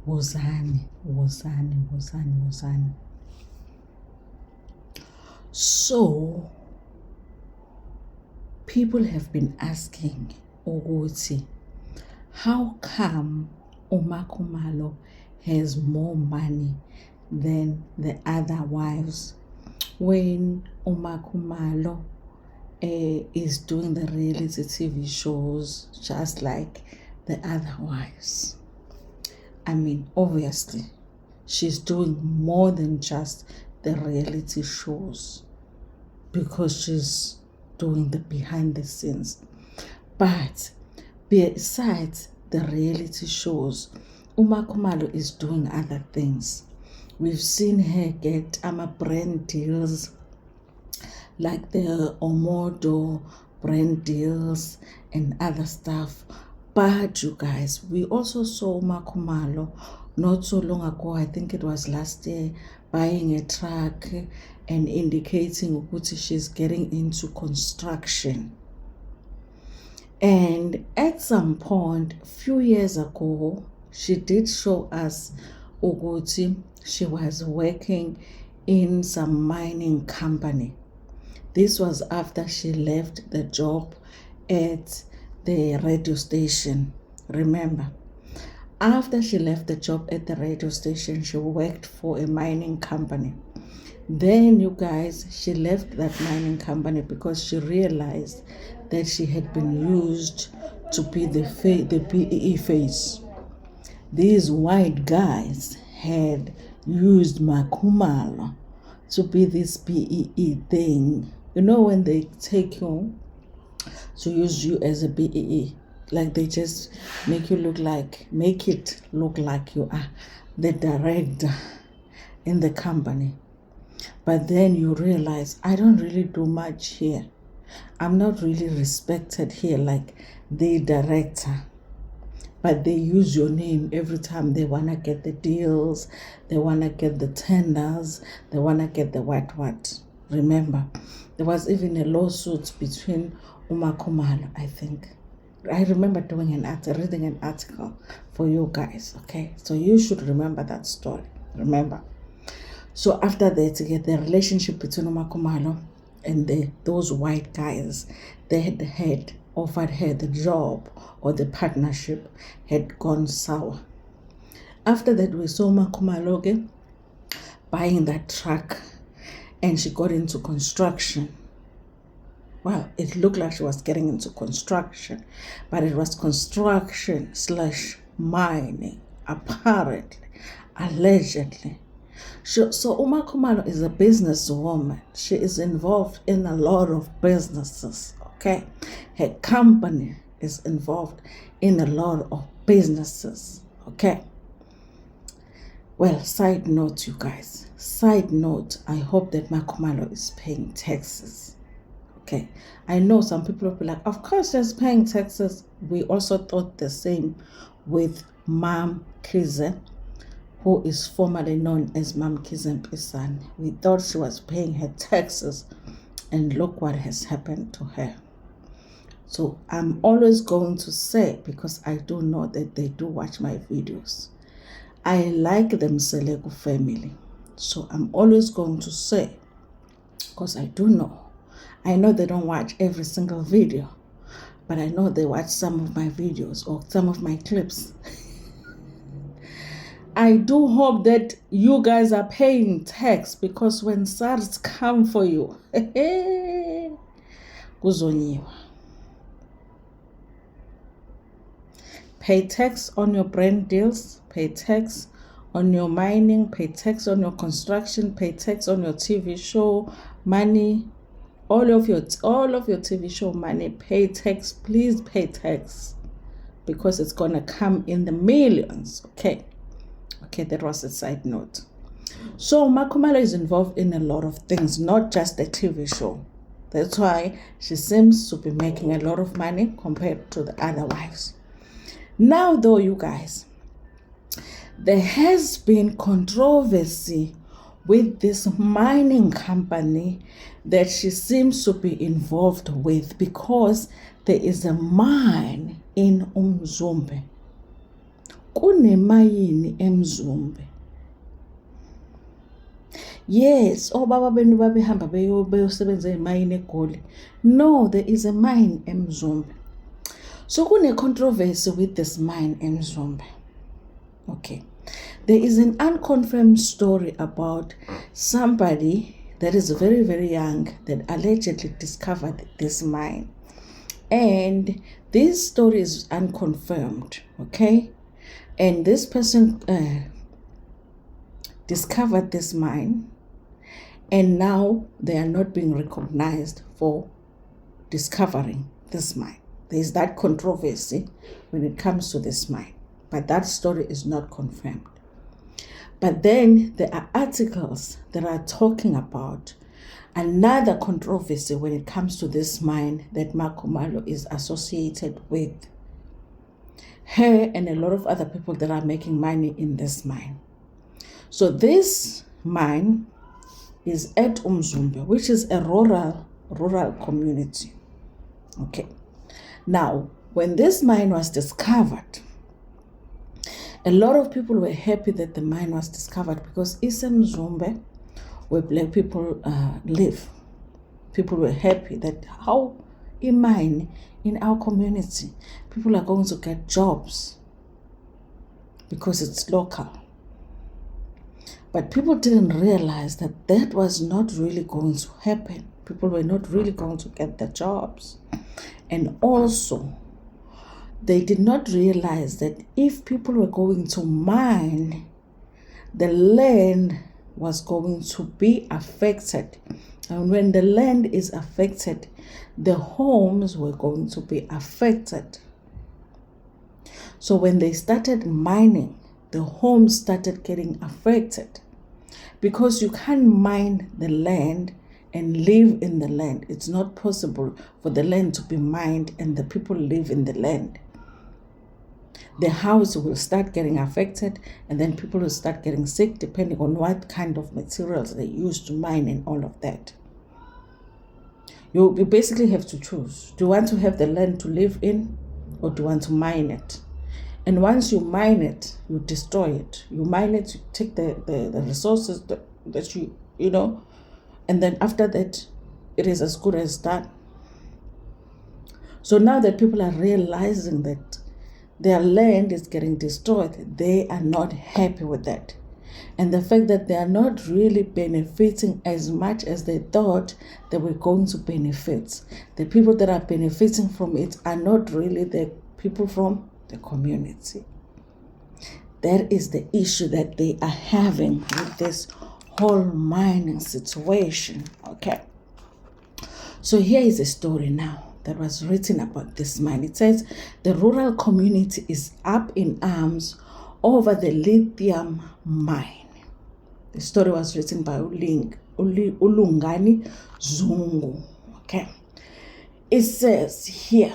wozani. So people have been asking ukuthi, how come uMakumalo has more money than the other wives when uMakumalo is doing the reality TV shows just like the other wives? I mean, obviously, she's doing more than just the reality shows because she's doing the behind the scenes. But besides the reality shows, uMakumalo is doing other things. We've seen her get brand deals like the Omodo brand deals and other stuff. But you guys, we also saw Makumalo not so long ago, I think it was last year, buying a truck and indicating that she's getting into construction. And at some point, a few years ago, she did show us ukuthi she was working in some mining company. This was after she left the job at the radio station. Remember, after she left the job at the radio station, she worked for a mining company. Then, you guys, she left that mining company because she realized that she had been used to be the BEE face. These white guys had used Makumalo to be this BEE thing. You know, when they take you to use you as a BEE, like they just make it look like you are the director in the company. But then you realize, I don't really do much here. I'm not really respected here like the director. But they use your name every time they want to get the deals, they want to get the tenders, they want to get the what. Remember, there was even a lawsuit between Makumalo, I think. I remember reading an article for you guys, okay? So you should remember that story, remember. So after that, the relationship between Makumalo and those white guys, they had offered her the job or the partnership had gone sour. After that, we saw Makumalo buying that truck and she got into construction. Well, it looked like she was getting into construction, but it was construction / mining, apparently, allegedly. So Makumalo is a businesswoman. She is involved in a lot of businesses, okay? Her company is involved in a lot of businesses, okay? Well, side note, you guys. Side note, I hope that Makumalo is paying taxes, okay? I know some people will be like, of course she's paying taxes. We also thought the same with Mam Kize, who is formerly known as Mam Kize. We thought she was paying her taxes, and look what has happened to her. So I'm always going to say, because I do know that they do watch my videos, I like the Mseleko family. So I'm always going to say, because I do know. I know they don't watch every single video, but I know they watch some of my videos or some of my clips. I do hope that you guys are paying tax, because when SARS come for you, kuzonyiwa. Pay tax on your brand deals, pay tax on your mining, pay tax on your construction, pay tax on your TV show money, all of your TV show money, pay tax. Please pay tax, because it's gonna come in the millions, okay? Okay, that was a side note. So Makumalo is involved in a lot of things, not just the TV show. That's why she seems to be making a lot of money compared to the other wives. Now though, you guys, there has been controversy with this mining company that she seems to be involved with, because there is a mine in Mzumbe. kunemayini eMzumbe. Yes, obaba benu babehamba beyosebenza emayini eGoli. No, there is a mine eMzumbe. So kune controversy with this mine eMzumbe. Okay. There is an unconfirmed story about somebody that is very, very young that allegedly discovered this mine. And this story is unconfirmed, okay? And this person discovered this mine, and now they are not being recognized for discovering this mine. There is that controversy when it comes to this mine, but that story is not confirmed. But then there are articles that are talking about another controversy when it comes to this mine that Makumalo is associated with. Her and a lot of other people that are making money in this mine. So this mine is at Mzumbe, which is a rural community. Okay. Now, when this mine was discovered, a lot of people were happy that the mine was discovered because it's Mzumbe, where black people live. People were happy that how a mine in our community, people are going to get jobs because it's local. But people didn't realize that that was not really going to happen. People were not really going to get the jobs. And also, they did not realize that if people were going to mine, the land was going to be affected. And when the land is affected, the homes were going to be affected. So when they started mining, the homes started getting affected because you can't mine the land and live in the land. It's not possible for the land to be mined and the people live in the land. The house will start getting affected, and then people will start getting sick depending on what kind of materials they use to mine and all of that. You basically have to choose. Do you want to have the land to live in, or do you want to mine it? And once you mine it, you destroy it. You mine it, you take the resources that you know, and then after that, it is as good as done. So now that people are realizing that their land is getting destroyed, they are not happy with that. And the fact that they are not really benefiting as much as they thought they were going to benefit. The people that are benefiting from it are not really the people from the community. That is the issue that they are having with this whole mining situation. Okay. So here is a story now that was written about this mine. It says the rural community is up in arms over the lithium mine. The story was written by Ulungani Zungu. Okay. It says here,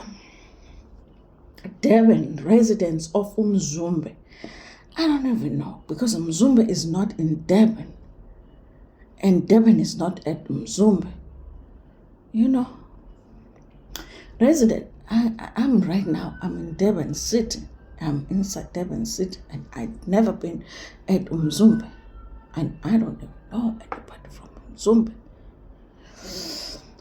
Durban residents of Mzumbe. I don't even know, because Mzumbe is not in Durban. And Durban is not at Mzumbe. You know. Resident, I'm right now, I'm in Durban City. I'm inside Durban City, and I've never been at Mzumbe. And I don't even know anybody from Mzumbe.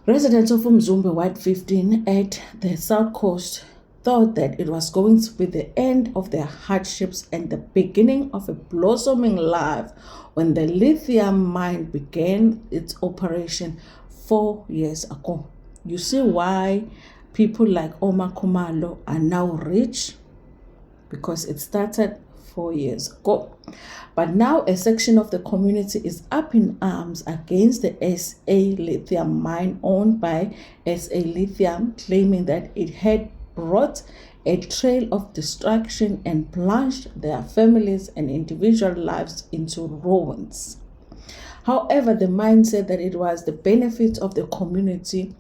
Residents of Mzumbe, White 15 at the South Coast, thought that it was going to be the end of their hardships and the beginning of a blossoming life when the lithium mine began its operation 4 years ago. You see why people like MaKhumalo are now rich? Because it started 4 years ago. But now a section of the community is up in arms against the SA lithium mine owned by SA Lithium, claiming that it had brought a trail of destruction and plunged their families and individual lives into ruins. However, the mine said that it was the benefit of the community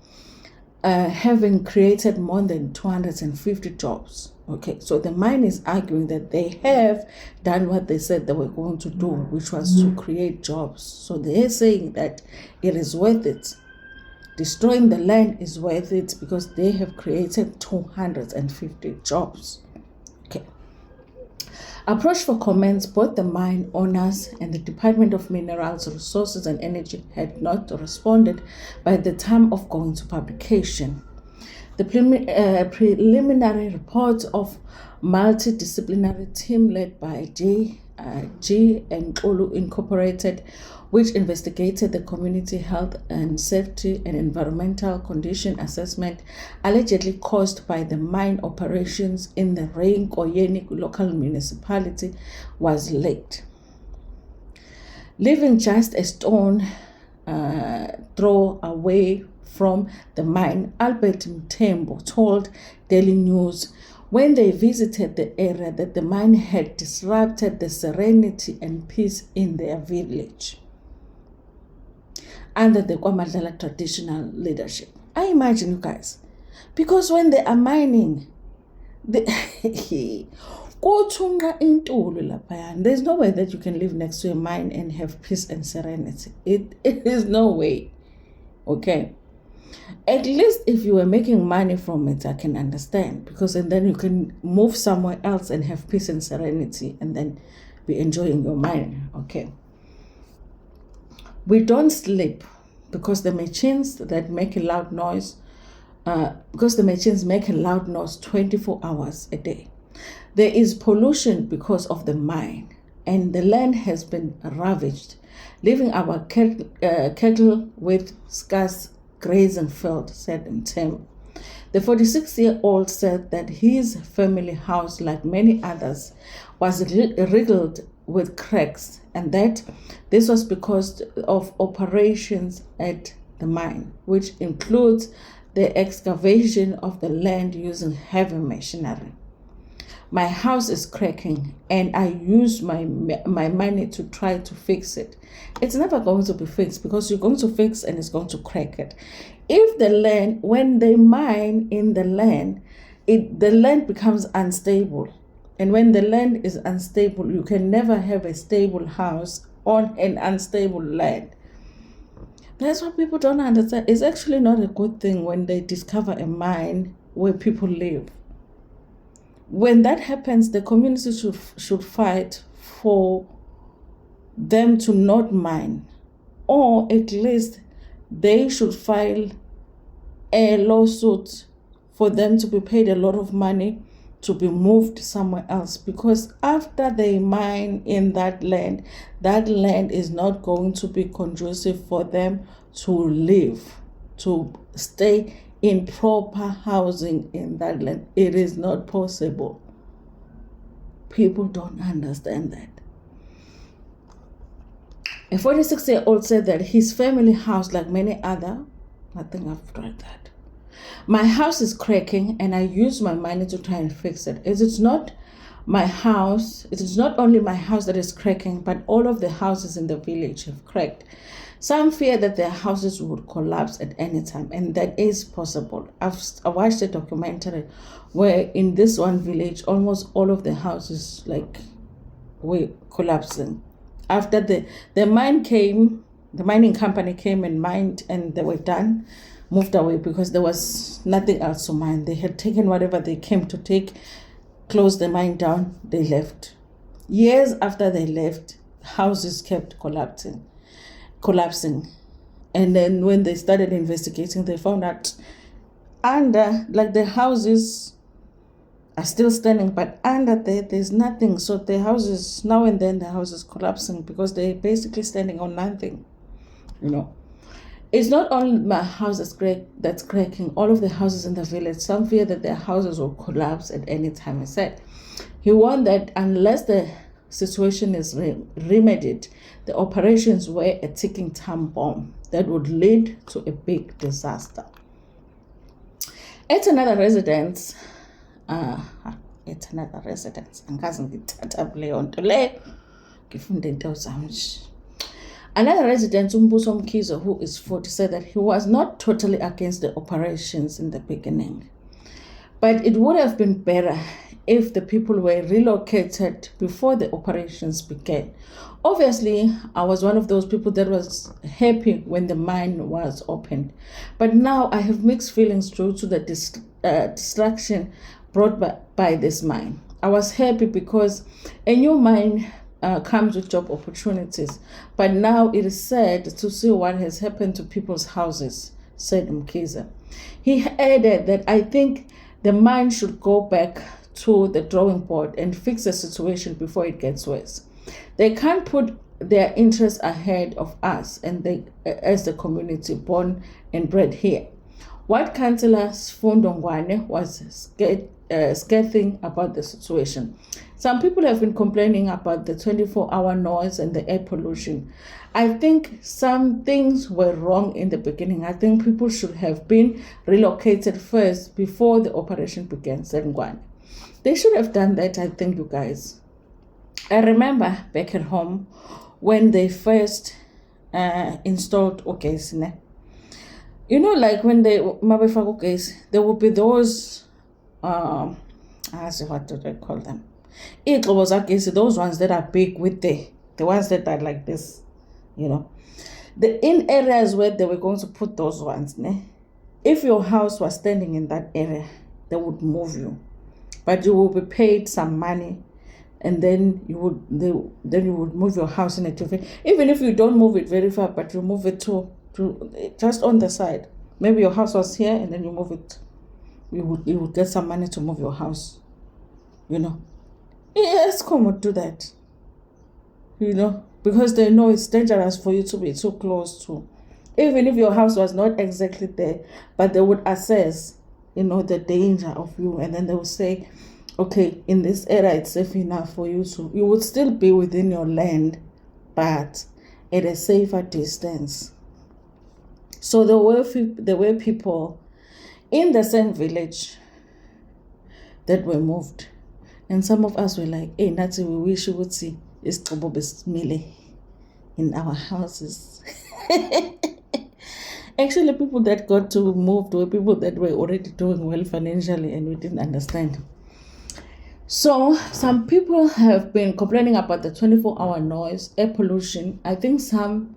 having created more than 250 jobs. Okay, so the mine is arguing that they have done what they said they were going to do, which was to create jobs. So they're saying that it is worth it. Destroying the land is worth it because they have created 250 jobs. Okay. Approached for comments, both the mine owners and the Department of Minerals, Resources and Energy had not responded by the time of going to publication. The preliminary report of multidisciplinary team led by G and Olu Incorporated, which investigated the community health and safety and environmental condition assessment allegedly caused by the mine operations in the Reinkoyeni local municipality, was leaked, leaving just a stone throw away from the mine. Albert Mtembo told Daily News when they visited the area that the mine had disrupted the serenity and peace in their village under the KwaMadlala traditional leadership. I imagine, you guys, because when they are mining, there's no way that you can live next to a mine and have peace and serenity. It is no way. Okay. At least if you were making money from it, I can understand, because and then you can move somewhere else and have peace and serenity and then be enjoying your money. Okay. We don't sleep because the machines that make a loud noise, because the machines make a loud noise 24 hours a day. There is pollution because of the mine, and the land has been ravaged, leaving our cattle with scarce grazing field, said Mtembo. The 46-year-old said that his family house, like many others, was riddled with cracks, and that this was because of operations at the mine, which includes the excavation of the land using heavy machinery. My house is cracking and I use my money to try to fix it. It's never going to be fixed because you're going to fix and it's going to crack it. If the land, when they mine in the land, the land becomes unstable. And when the land is unstable, you can never have a stable house on an unstable land. That's what people don't understand. It's actually not a good thing when they discover a mine where people live. When that happens, the community should fight for them to not mine, or at least they should file a lawsuit for them to be paid a lot of money to be moved somewhere else, because after they mine in that land is not going to be conducive for them to live, to stay in proper housing in that land. It is not possible. People don't understand that. A 46-year-old said that his family house, like many other, I think I've tried that. My house is cracking and I use my money to try and fix it. It is not my house. It is not only my house that is cracking, but all of the houses in the village have cracked. Some fear that their houses would collapse at any time, and that is possible. I watched a documentary where in this one village, almost all of the houses were collapsing. After the mining company came and mined, and they were done, moved away because there was nothing else to mine. They had taken whatever they came to take, closed the mine down, they left. Years after they left, houses kept collapsing. And then when they started investigating, they found out the houses are still standing, but under there's nothing. So the houses, now and then the house is collapsing because they're basically standing on nothing. It's not only my house that's cracking, all of the houses in the village. Some fear that their houses will collapse at any time, he said. He warned that unless the situation is remedied, the operations were a ticking time bomb that would lead to a big disaster. At another residence, another resident, Umbuso Mkizo, who is 40, said that he was not totally against the operations in the beginning, but it would have been better if the people were relocated before the operations began. Obviously, I was one of those people that was happy when the mine was opened, but now I have mixed feelings due to the destruction brought by this mine. I was happy because a new mine comes with job opportunities. But now it is sad to see what has happened to people's houses, said Mkhize. He added that I think the mine should go back to the drawing board and fix the situation before it gets worse. They can't put their interests ahead of us and they, as the community born and bred here. What Councillor Sfundo Ngwane was scathing about the situation. Some people have been complaining about the 24-hour noise and the air pollution. I think some things were wrong in the beginning. I think people should have been relocated first before the operation began, said Ngwane. They should have done that, I think, you guys. I remember back at home when they first installed Ogesi. You know, like when they mabefaka Ogesi, there will be those what do they call them? Those ones that are big with the ones that are like this, you know. In areas where they were going to put those ones, if your house was standing in that area, they would move you. But you will be paid some money and then you would move your house in a different, even if you don't move it very far, but you move it to just on the side. Maybe your house was here and then you move it. You would get some money to move your house, you know. Yes, come would do that, you know, because they know it's dangerous for you to be too close to. Even if your house was not exactly there, but they would assess, you know, the danger of you, and then they would say, okay, in this area it's safe enough for you to, you would still be within your land, but at a safer distance. So there were people in the same village that were moved. And some of us were like, hey, Nati, we wish you would see Ismile in our houses. Actually, people that got to move were people that were already doing well financially and we didn't understand. So some people have been complaining about the 24-hour noise, air pollution. I think some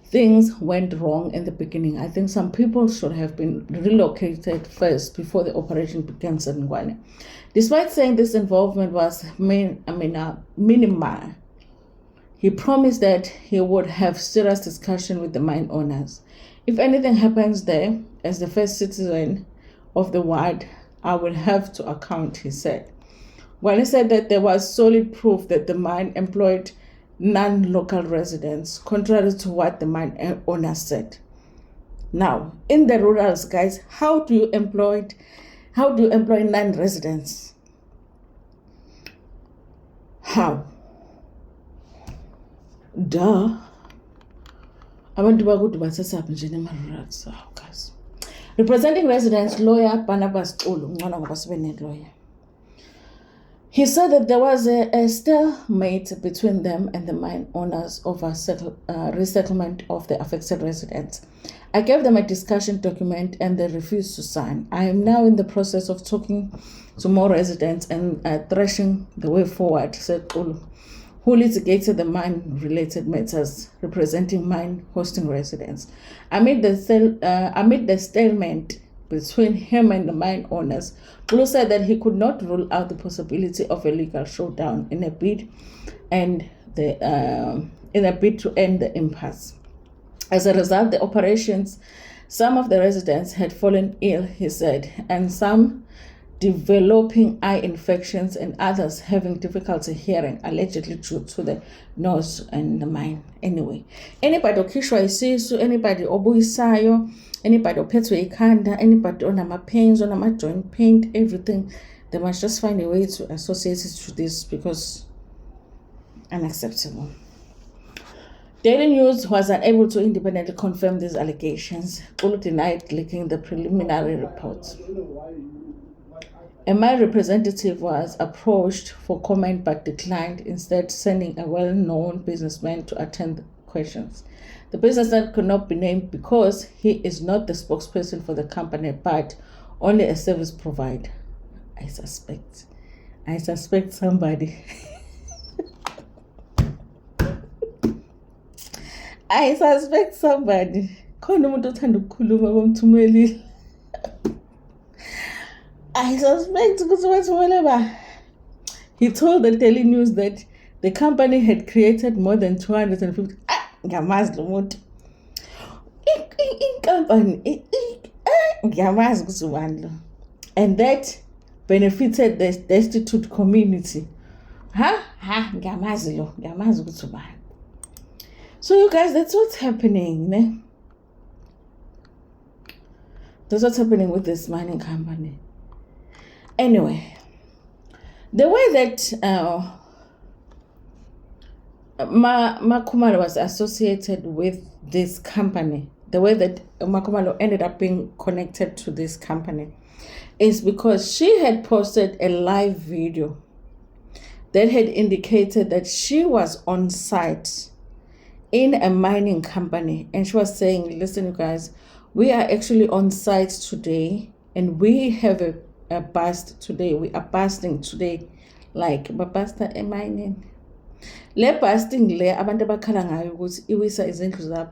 things went wrong in the beginning. I think some people should have been relocated first before the operation began, said Ngwane. Despite saying this involvement was minimal, he promised that he would have serious discussion with the mine owners. If anything happens there, as the first citizen of the ward, I will have to account, he said. When he said that there was solid proof that the mine employed non-local residents, contrary to what the mine owners said. Now, in the rurals, guys, how do you employ non-residents? How? Duh. Abantu bakuthi basesaphi nje ema-rurals, guys. Representing residents, lawyer Barnabas Xulu, ngcono ngoba sibe ne-lawyer. He said that there was a stalemate between them and the mine owners over resettlement of the affected residents. I gave them a discussion document and they refused to sign. I am now in the process of talking to more residents and thrashing the way forward, said Xulu, who litigated the mine-related matters representing mine-hosting residents. Amid the stalemate between him and the mine owners, Xulu said that he could not rule out the possibility of a legal showdown in a bid to end the impasse. As a result, the operations, some of the residents had fallen ill, he said, and some developing eye infections and others having difficulty hearing, allegedly due to the noise in the mine. Anyway, anybody okhishwa isisu, anybody obuyisayo, anybody ophethwe ikhanda, anybody onama-pains, onama-joint pain, everything, they must just find a way to associate it to this because unacceptable. Daily News was unable to independently confirm these allegations. Xulu denied leaking the preliminary report. A mine representative was approached for comment but declined, instead sending a well-known businessman to attend the questions. The businessman could not be named because he is not the spokesperson for the company, but only a service provider. I suspect somebody. I suspect somebody. I suspect He told the Daily News that the company had created more than 250 ngiyamazi lo muntu inkampani ngiyamazi ukuthi ubani lo, and that benefited the destitute community. Ngiyamazi lo, ngiyamazi ukuthi ubani. So you guys, that's what's happening, ne? That's what's happening with this mining company. Anyway, the way that Makumalo was associated with this company, the way that Makumalo ended up being connected to this company, is because she had posted a live video that had indicated that she was on site in a mining company, and she was saying, listen, you guys, we are actually on site today and we have a bust today. We are busting today. Like, babasta a mining. Le busting le abantu abakhala ngayo ukuthi iwisa izindlu zabo.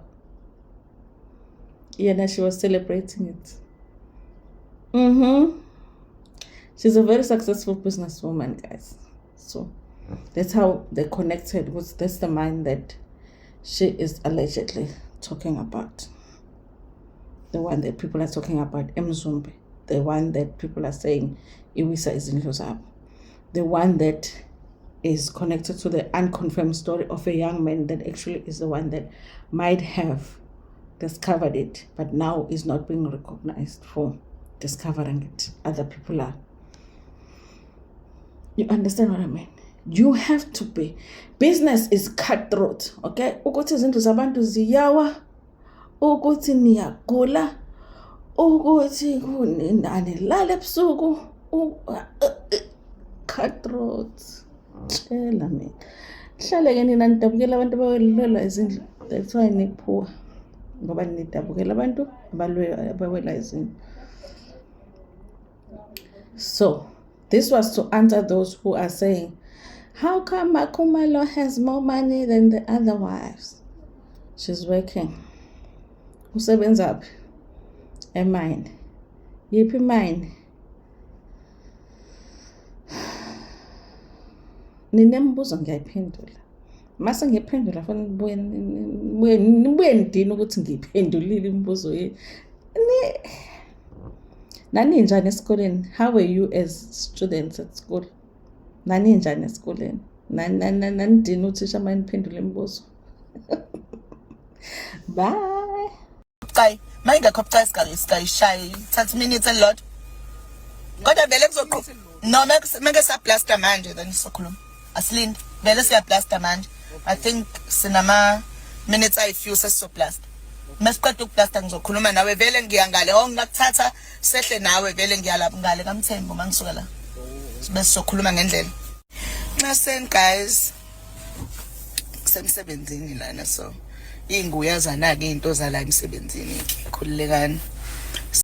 Yeah, she was celebrating it. She's a very successful businesswoman, guys. So that's how they connected. That's the mine that she is allegedly talking about. The one that people are talking about, Mzumbe. The one that people are saying iwisa izindlu zabo. The one that is connected to the unconfirmed story of a young man that actually is the one that might have discovered it, but now is not being recognized for discovering it. Other people are. You understand what I mean? You have to be. Business is cutthroat, okay? Ukuthi izindlu zabantu ziyawa, ukuthi niyagula, ukuthi kunani lale ebusuku, cutthroat. Tshela mina. Hlale ke nina nidabukela abantu abawela izindlu. That's why niphuwa. Ngoba nidabukela abantu abawela izindlu. So, this was to answer those who are saying, how come Makumalo has more money than the other wives? She's working. Usebenza phi? A mine. Yiphi mine? Ninembuzo ngiyayiphendula. Mase ngiyiphendula fanele nibuye nidini ukuthi ngiyiphendulile imibuzo yini. Nani njani esikoleni? How were you as students at school? Nani njani esikoleni? Nani dini uthisha maniphendula imibuzo. Bye. Kai, mayingakho bucayi sky 30 minutes a lot. Kodwa vele kuzoqhubeka. No, meke saplasta manje then sizokhuluma. Asilinde, vele siyaplasta manje. I think sinama minutes ayifew sesizoplasta. Masiqeda ukuplasta ngizokhuluma nawe vele ngiya ngale. Ngakuthatha sehle nawe vele ngiyalapha ngale kaMthembu mangisuka la. Sibe sizokhuluma ngendlela. Nxaseni guys. Kusemsebenzini lana so inguyazana ke into zala emsebenzini. Khululekani.